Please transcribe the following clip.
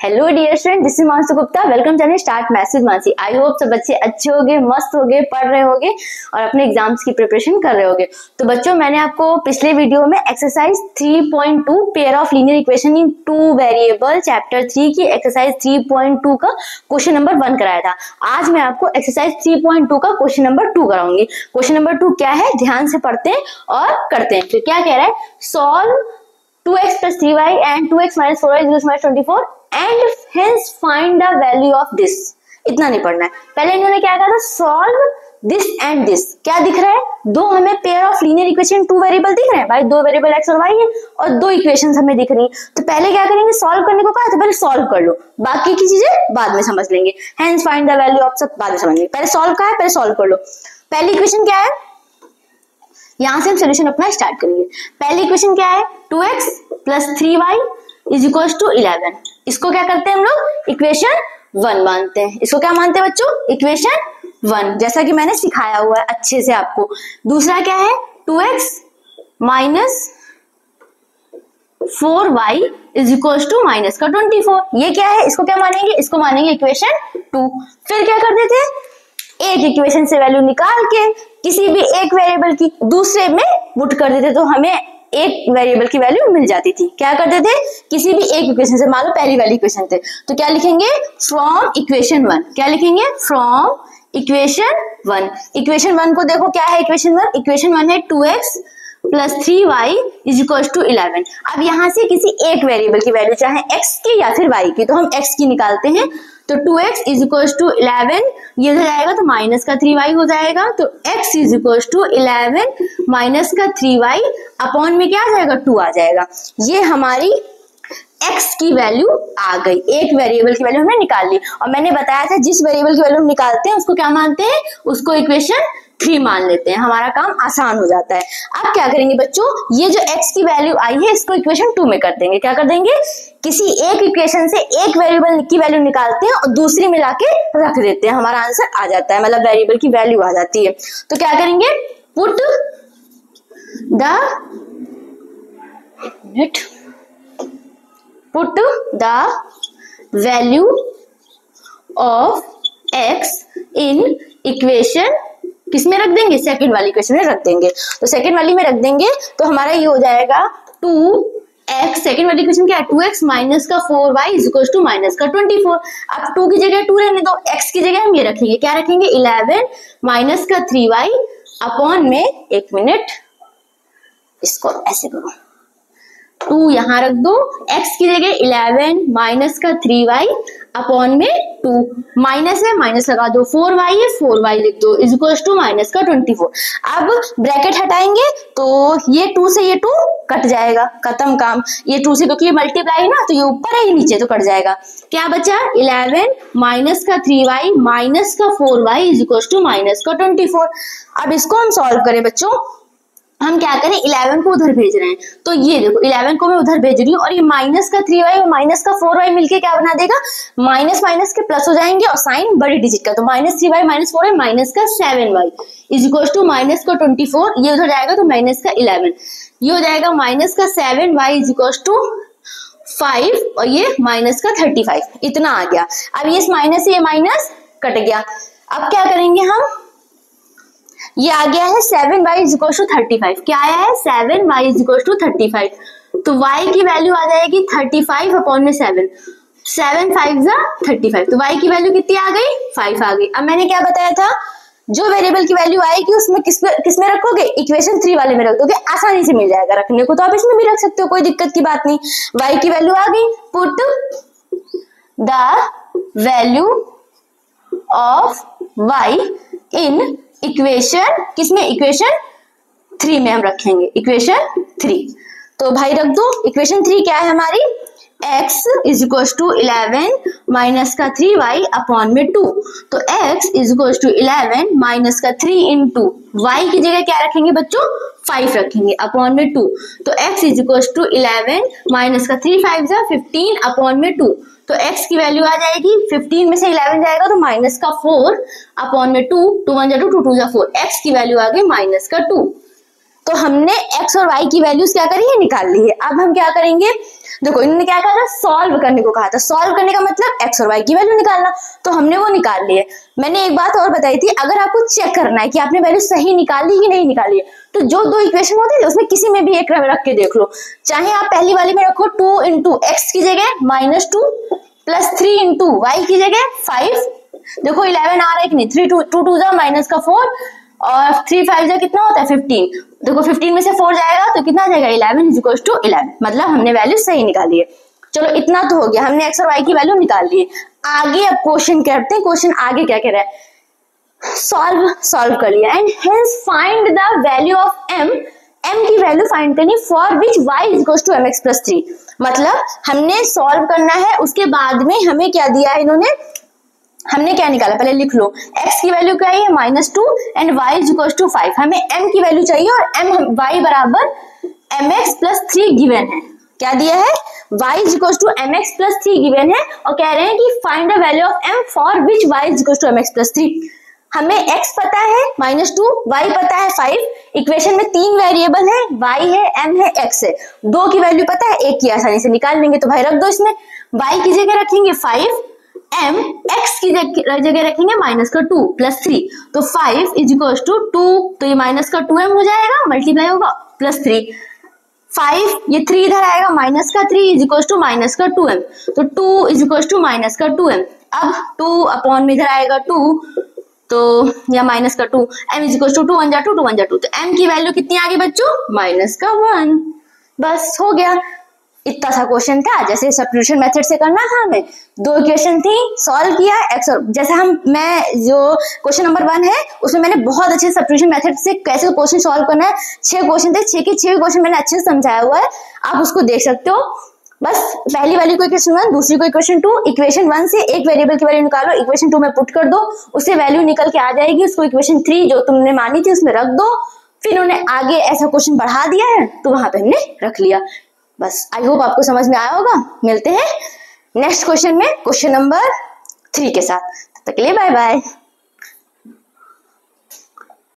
Hello dear student, this is Mansi Gupta. Welcome channel start maths with Mansi. I hope सब बच्चे अच्छे होंगे, मस्त होंगे, पढ़ रहे होंगे और अपने एग्जाम्स की प्रिपरेशन कर रहे होंगे। तो बच्चों, मैंने आपको पिछले वीडियो में exercise 3.2 pair of linear equation in two variable chapter 3 की एक्सरसाइज 3.2 का क्वेश्चन नंबर 1 कराया था। आज मैं आपको एक्सरसाइज 3.2 का क्वेश्चन नंबर 2 कराऊंगी। क्वेश्चन नंबर 2 क्या है, ध्यान से पढ़ते हैं और करते हैं। तो क्या कह रहा है, solve 2x plus 3y and 2x minus 4y is equal to 24 and hence find the value of this। इतना नहीं पढ़ना है। पहले इन्होंने क्या कहा था, सॉल्व दिस एंड दिस। क्या दिख रहा है, दो हमें pair of linear equation two variable दिख रहे हैं भाई, दो वेरिएबल x और y है और दो इक्वेशंस हमें दिख रही है। तो पहले क्या करेंगे, सॉल्व करने को कहा तो पहले सॉल्व कर लो, बाकी की चीजें बाद में समझ लेंगे। Hence find the value of सब बाद में समझ लेंगे। पहले सॉल्व का है, पहले सॉल्व कर लो। पहली इक्वेशन क्या है, यहां से हम सोल्यूशन अपना स्टार्ट करेंगे। पहली इक्वेशन क्या है, 2x plus 3y is equals to 11। इसको क्या करते हैं हम लोग, इक्वेशन 1 मानते हैं। इसको क्या मानते हैं बच्चों, इक्वेशन 1, जैसा कि मैंने सिखाया हुआ है अच्छे से आपको। दूसरा क्या है, 2x minus 4y is equals to minus का 24। ये क्या है, इसको क्या मानेंगे, इसको मानेंगे इक्वेशन 2। फिर क्या करते थे, एक इक्वेशन से वैल्यू निकाल के किसी भी एक वेरिएबल की दूसरे में पुट कर देते तो हमें एक वेरिएबल की वैल्यू मिल जाती थी। क्या करते थे, किसी भी एक इक्वेशन से, मान लो पहली वाली इक्वेशन थे तो क्या लिखेंगे, फ्रॉम इक्वेशन 1। क्या लिखेंगे, फ्रॉम इक्वेशन 1। इक्वेशन 1 को देखो क्या है, इक्वेशन 1, इक्वेशन 1 है 2x plus 3y is equals to 11। अब यहां से किसी एक वेरिएबल की वैल्यू, चाहे x की या फिर y की, तो हम x की निकालते हैं। तो 2x is equals to 11, ये हो जाएगा तो माइनस का 3y हो जाएगा। तो x is equals to 11 minus का 3y अपॉन में क्या आ जाएगा, 2 आ जाएगा। ये हमारी x की वैल्यू आ गई, एक वेरिएबल की वैल्यू हमने निकाल ली। और मैंने बताया था जिस वेरिएबल की वैल्यू हम निकालते हैं उसको क्या मानते हैं, उसको इक्वेशन 3 मान लेते हैं, हमारा काम आसान हो जाता है। अब क्या करेंगे बच्चों, ये जो x की वैल्यू आई है इसको इक्वेशन 2 में कर देंगे। क्या कर देंगे, किसी एक इक्वेशन से एक वेरिएबल की वैल्यू निकालते हैं और दूसरी मिला के रख देते हैं, हमारा आंसर आ जाता है, मतलब वेरिएबल की वैल्यू आ जाती है। तो क्या करेंगे, put the value of x in equation, किसमें रख देंगे, सेकंड वाली इक्वेशन में रख देंगे। तो सेकंड वाली में रख देंगे तो हमारा ये हो जाएगा 2x, सेकंड वाली इक्वेशन क्या है, 2x माइनस का 4y is equal to minus का 24। अब 2 की जगह 2 रहने दो, x की जगह हम ये रखेंगे, क्या रखेंगे, 11 माइनस का 3y अपॉन में, एक मिनट इसको ऐसे करो, 2 यहाँ रख दो, x की जगह 11 माइनस का 3y अपॉन में 2, माइनस है माइनस लगा दो, 4y है 4y लिख दो इज इक्वल टू माइनस का 24। अब ब्रैकेट हटाएंगे तो ये 2 से ये 2 कट जाएगा, खत्म काम। ये 2 से, क्योंकि ये मल्टीप्लाई ना, तो ये ऊपर है ये नीचे, तो कट जाएगा। क्या बचा, 11 माइनस का 3y माइनस का 4y is equal to minus का 24। अब इसको हम सॉल्व करें बच्चों, हम क्या करें, 11 को उधर भेज रहे हैं, तो ये देखो 11 को मैं उधर भेज रही हूँ और ये माइनस का 3y और माइनस का 4y मिलके क्या बना देगा, माइनस माइनस के प्लस हो जाएंगे और साइन बड़ी डिजिट का, तो minus 3y minus 4y minus का 7y is equal to minus का 24। ये उधर जाएगा तो माइनस का 11, ये हो जाएगा माइनस का 7y इज इक्वल टू 5 और ये माइनस का 35, इतना आ गया। अब ये माइनस से ये माइनस कट गया। अब क्या करेंगे हम, ये आ गया है 7y इज इक्वल टू 35। क्या आया है, 7y इज इक्वल टू 35। तो y की वैल्यू आ जाएगी 35 अपॉन में 7, 7 5 जा 35। तो y की वैल्यू कितनी आ गई, 5 आ गई। अब मैंने क्या बताया था, जो वेरिएबल की वैल्यू आएगी उसमें किसमें रखोगे, इक्वेशन 3 वाले में रख दोगे, आसानी से मिल जाएगा रखने को। तो आप इसमें भी रख सकते हो, कोई दिक्कत की बात नहीं। y की वैल्यू आ गई, put the value of y in equation, किसमें, इक्वेशन 3 में हम रखेंगे, इक्वेशन 3। तो भाई रख दो, इक्वेशन 3 क्या है हमारी, x is equal to 11 minus का 3y अपॉन में 2। तो x is equal to 11 minus का 3 इंटू y की जगह क्या रखेंगे बच्चों, 5 रखेंगे अपॉन में 2। तो x is equal to 11 minus का 3 5 जा 15 अपॉन में 2। तो x की वैल्यू आ जाएगी, 15 में से 11 जाएगा तो माइनस का 4 अपॉन में 2, 2 1 जा 2, 2 2 जा 4, x की वैल्यू आ गई माइनस का 2। तो हमने x और y की वैल्यूज क्या करी है, निकाल ली है। अब हम क्या करेंगे, देखो इन्होंने क्या कहा था, सॉल्व करने को कहा था। सॉल्व करने का मतलब x और y की वैल्यू निकालना, तो हमने वो निकाल ली है। मैंने एक बात और बताई थी, अगर आपको चेक करना है कि आपने वैल्यू सही निकाली कि नहीं निकाली है, तो जो दो इक्वेशन होती है उसमें किसी में भी एक रख के देख लो। चाहे आप पहली वाली में रखो 2 इंटू एक्स की जगह -2 प्लस 3 इंटू वाई की जगह 5। देखो 11 आ रहा है कि नहीं, 3 2 जा -4 और 3 5 जा कितना होता है 15। देखो 15 में से 4 जाएगा तो कितना जाएगा 11 इज इक्वल टू 11, मतलब हमने वैल्यू सही निकाली है। चलो इतना तो हो गया, हमने एक्स और वाई की वैल्यू निकाल ली है। आगे अब क्वेश्चन करते हैं, क्वेश्चन आगे क्या कह रहा है, सॉल्व कर लिया and hence find the value of m की वैल्यू फाइंड करनी for which y is equal to mx plus 3। मतलब हमने सॉल्व करना है, उसके बाद में हमें क्या दिया है इन्होंने, हमने क्या निकाला पहले लिख लो। x की वैल्यू क्या है -2 and y is equal to 5। हमें m की वैल्यू चाहिए और y बराबर mx प्लस 3 गिवन है। क्या दिया है, y is equal to mx plus 3 given है और कह रहे हैं कि find the value of m for which y is equal to mx plus 3। हमें x पता है -2, y पता है 5। इक्वेशन में 3 वेरिएबल है, y है, m है, x है। 2 की वैल्यू पता है, 1 की आसानी से निकाल लेंगे, तो भाई रख दो इसमें। y की जगह रखेंगे 5, m x की जगह रखेंगे -2 प्लस 3, तो 5 इज इक्वल टू 2, तो ये -2m हो जाएगा, मल्टीप्लाई होगा प्लस 3। 5 ये 3 इधर आएगा, -3 इज इक्वल टू -2m, तो 2 इज इक्वल टू -2m। अब 2 अपॉन में इधर आएगा 2, तो या -2, m इज इक्वल टू 2 1 जा 2 2 1 जा 2, तो m की वैल्यू कितनी आ गई बच्चों, -1। बस हो गया, इतना सा क्वेश्चन था। जैसे सब्स्टिट्यूशन मेथड से करना था हमें, 2 इक्वेशन थी, सॉल्व किया एक्स और जैसे मैं जो क्वेश्चन नंबर 1 है उसमें मैंने बहुत अच्छे सब्स्टिट्यूशन मेथड से कैसे क्वेश्चन सॉल्व करना है, 6 क्वेश्चन थे, 6 के 6 क्वेश्चन मैंने अच्छे से समझाया हुआ है, आप उसको देख सकते हो। बस पहली वाली को इक्वेशन 1, दूसरी को इक्वेशन 2, इक्वेशन 1 से एक वेरिएबल की वैल्यू निकालो, इक्वेशन 2 में पुट कर दो, उससे वैल्यू निकल के आ जाएगी, उसको इक्वेशन 3 जो तुमने मानी थी उसमें रख दो। फिर उन्होंने आगे ऐसा क्वेश्चन बढ़ा दिया है तो वहां पे हमने रख लिया। बस आई होप आपको समझ में आया होगा। मिलते हैं नेक्स्ट क्वेश्चन में, क्वेश्चन नंबर 3 के साथ। तब तक के लिए बाय बाय।